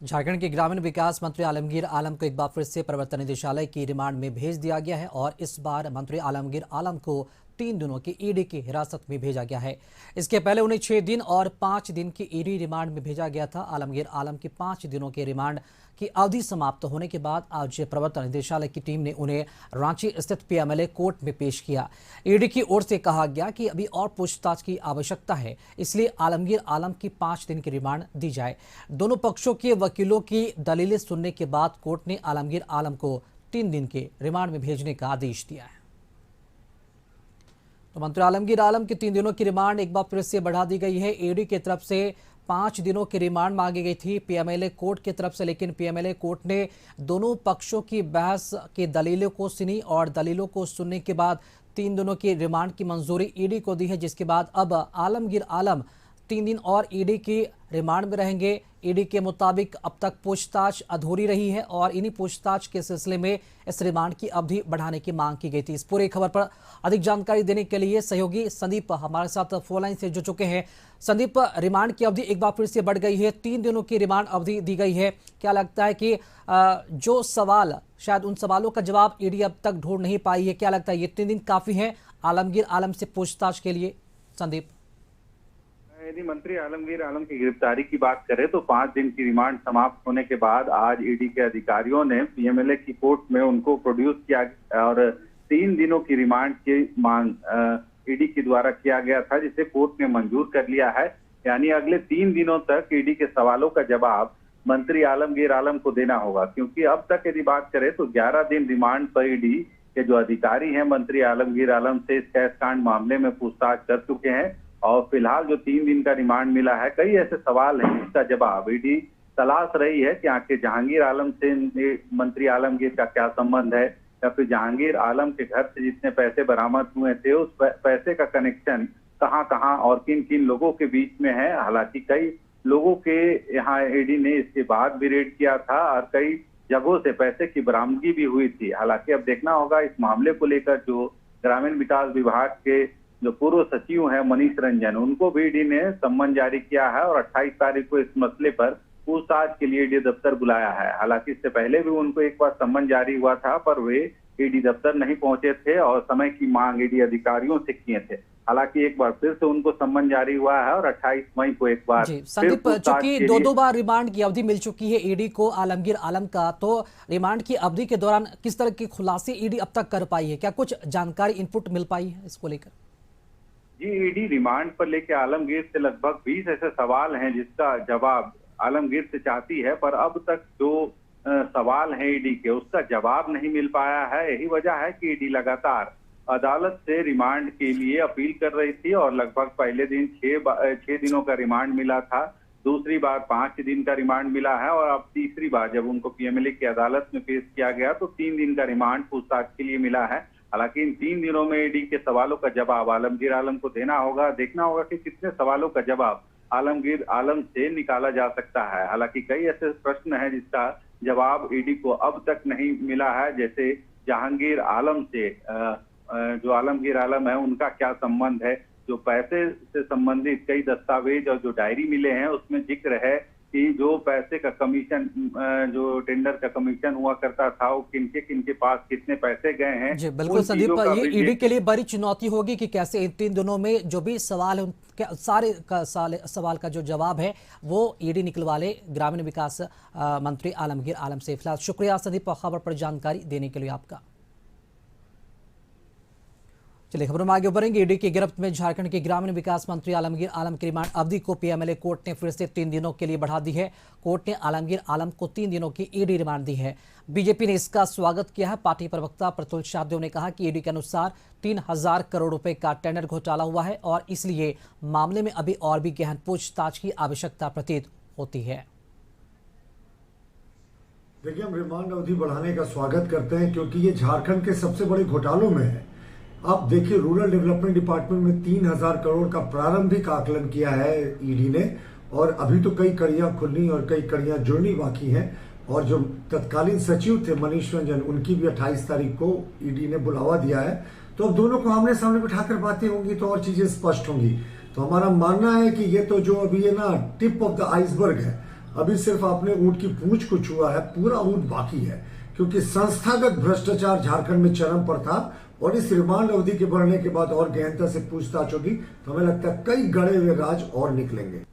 झारखंड के ग्रामीण विकास मंत्री आलमगीर आलम को एक बार फिर से प्रवर्तन निदेशालय की रिमांड में भेज दिया गया है और इस बार मंत्री आलमगीर आलम को 3 दिनों की ईडी की हिरासत में भेजा गया है। इसके पहले उन्हें 6 दिन और 5 दिन की ईडी रिमांड में भेजा गया था। आलमगीर आलम की 5 दिनों के रिमांड की अवधि समाप्त होने के बाद आज प्रवर्तन निदेशालय की टीम ने उन्हें रांची स्थित पीएमएलए कोर्ट में पेश किया। ईडी की ओर से कहा गया कि अभी और पूछताछ की आवश्यकता है, इसलिए आलमगीर आलम की 5 दिन की रिमांड दी जाए। दोनों पक्षों के वकीलों की दलीलें सुनने के बाद कोर्ट ने आलमगीर आलम को 3 दिन के रिमांड में भेजने का आदेश दिया है। तो मंत्री आलमगीर आलम की 3 दिनों की रिमांड एक बार फिर से बढ़ा दी गई है। ईडी की तरफ से 5 दिनों की रिमांड मांगी गई थी पीएमएलए कोर्ट की तरफ से, लेकिन पीएमएलए कोर्ट ने दोनों पक्षों की बहस की दलीलों को सुनी और दलीलों को सुनने के बाद 3 दिनों की रिमांड की मंजूरी ईडी को दी है, जिसके बाद अब आलमगीर आलम 3 दिन और ईडी की रिमांड में रहेंगे। ईडी के मुताबिक अब तक पूछताछ अधूरी रही है और इन्हीं पूछताछ के सिलसिले में इस रिमांड की अवधि बढ़ाने की मांग की गई थी। इस पूरी खबर पर अधिक जानकारी देने के लिए सहयोगी संदीप हमारे साथ फोन लाइन से जुड़ चुके हैं। संदीप, रिमांड की अवधि एक बार फिर से बढ़ गई है, 3 दिनों की रिमांड अवधि दी गई है। क्या लगता है कि जो सवाल शायद उन सवालों का जवाब ईडी अब तक ढूंढ नहीं पाई है, क्या लगता है ये 3 दिन काफी है आलमगीर आलम से पूछताछ के लिए? संदीप, यदि मंत्री आलमगीर आलम की गिरफ्तारी की बात करें तो 5 दिन की रिमांड समाप्त होने के बाद आज ईडी के अधिकारियों ने पीएमएलए की कोर्ट में उनको प्रोड्यूस किया और 3 दिनों की रिमांड की मांग ईडी के द्वारा किया गया था, जिसे कोर्ट ने मंजूर कर लिया है। यानी अगले 3 दिनों तक ईडी के सवालों का जवाब मंत्री आलमगीर आलम को देना होगा, क्योंकि अब तक यदि बात करें तो 11 दिन रिमांड पर ईडी के जो अधिकारी हैं मंत्री आलमगीर आलम से इस कैश कांड मामले में पूछताछ कर चुके हैं और फिलहाल जो 3 दिन का रिमांड मिला है, कई ऐसे सवाल हैं जिसका जवाब ईडी तलाश रही है कि आखिर जहांगीर आलम से मंत्री आलमगीर का क्या संबंध है, या फिर जहांगीर आलम के घर से जितने पैसे बरामद हुए थे उस पैसे का कनेक्शन कहां कहां और किन किन लोगों के बीच में है। हालांकि कई लोगों के यहाँ ईडी ने इसके बाद भी रेड किया था और कई जगहों से पैसे की बरामदगी भी हुई थी। हालांकि अब देखना होगा इस मामले को लेकर जो ग्रामीण विकास विभाग के जो पूर्व सचिव हैं मनीष रंजन, उनको भी ईडी ने सम्मन जारी किया है और 28 तारीख को इस मसले पर पूछताछ के लिए ईडी दफ्तर बुलाया है। हालांकि इससे पहले भी उनको एक बार सम्मन जारी हुआ था, पर वे ईडी दफ्तर नहीं पहुंचे थे और समय की मांग ईडी अधिकारियों से किए थे। हालांकि एक बार फिर से उनको सम्मन जारी हुआ है और 28 मई को एक बार संदीप, चूंकि दो बार रिमांड की अवधि मिल चुकी है ईडी को आलमगीर आलम का, तो रिमांड की अवधि के दौरान किस तरह के खुलासे ईडी अब तक कर पाई है? क्या कुछ जानकारी इनपुट मिल पाई है इसको लेकर? जी, ईडी रिमांड पर लेके आलमगीर से लगभग 20 ऐसे सवाल हैं जिसका जवाब आलमगीर से चाहती है, पर अब तक जो सवाल हैं ईडी के उसका जवाब नहीं मिल पाया है। यही वजह है कि ईडी लगातार अदालत से रिमांड के लिए अपील कर रही थी और लगभग पहले दिन 6 दिनों का रिमांड मिला था, दूसरी बार 5 दिन का रिमांड मिला है और अब तीसरी बार जब उनको पीएमएलए की अदालत में पेश किया गया तो 3 दिन का रिमांड पूछताछ के लिए मिला है। हालांकि इन 3 दिनों में ईडी के सवालों का जवाब आलमगीर आलम को देना होगा। देखना होगा कि कितने सवालों का जवाब आलमगीर आलम से निकाला जा सकता है। हालांकि कई ऐसे प्रश्न हैं जिसका जवाब ईडी को अब तक नहीं मिला है, जैसे जहांगीर आलम से जो आलमगीर आलम है उनका क्या संबंध है। जो पैसे से संबंधित कई दस्तावेज और जो डायरी मिले हैं उसमें जिक्र है कि जो पैसे का कमीशन, जो टेंडर का कमीशन हुआ करता था, वो किनके पास कितने पैसे गए हैं। जी बिल्कुल संदीप, ये ईडी के लिए बड़ी चुनौती होगी कि कैसे इन 3 दिनों में जो भी सवाल है उनके सारे सवाल का जो जवाब है वो ईडी निकलवा ले ग्रामीण विकास मंत्री आलमगीर आलम से। फिलहाल शुक्रिया संदीप खबर पर जानकारी देने के लिए आपका। चलिए खबरों में आगे बढ़ेंगे। ईडी की गिरफ्त में झारखंड के ग्रामीण विकास मंत्री आलमगीर आलम की रिमांड अवधि को पीएमएलए कोर्ट ने फिर से 3 दिनों के लिए बढ़ा दी है। कोर्ट ने आलमगीर आलम को 3 दिनों की ईडी रिमांड दी है। बीजेपी ने इसका स्वागत किया है। पार्टी प्रवक्ता प्रतुल शाहदेव ने कहा कि ईडी के अनुसार 3000 करोड़ रुपए का टेंडर घोटाला हुआ है और इसलिए मामले में अभी और भी गहन पूछताछ की आवश्यकता प्रतीत होती है। देखिए, हम रिमांड अवधि बढ़ाने का स्वागत करते हैं क्योंकि ये झारखंड के सबसे बड़े घोटालों में है। अब देखिए, रूरल डेवलपमेंट डिपार्टमेंट में 3000 करोड़ का प्रारंभिक आकलन किया है ईडी ने और अभी तो कई कड़ियां खुलनी और कई कड़ियां जुड़नी बाकी हैं। और जो तत्कालीन सचिव थे मनीष रंजन, उनकी भी 28 तारीख को ईडी ने बुलावा दिया है। तो अब दोनों को आमने सामने बिठाकर बातें होंगी तो और चीजें स्पष्ट होंगी। तो हमारा मानना है कि ये तो जो अभी है ना टिप ऑफ द आइसबर्ग है, अभी सिर्फ आपने ऊंट की पूंछ को छुआ है, पूरा ऊंट बाकी है, क्योंकि संस्थागत भ्रष्टाचार झारखंड में चरम पर था। और इस रिमांड अवधि के बढ़ने के बाद और गहनता से पूछताछ होगी तो हमें लगता है कई गड़े हुए राज और निकलेंगे।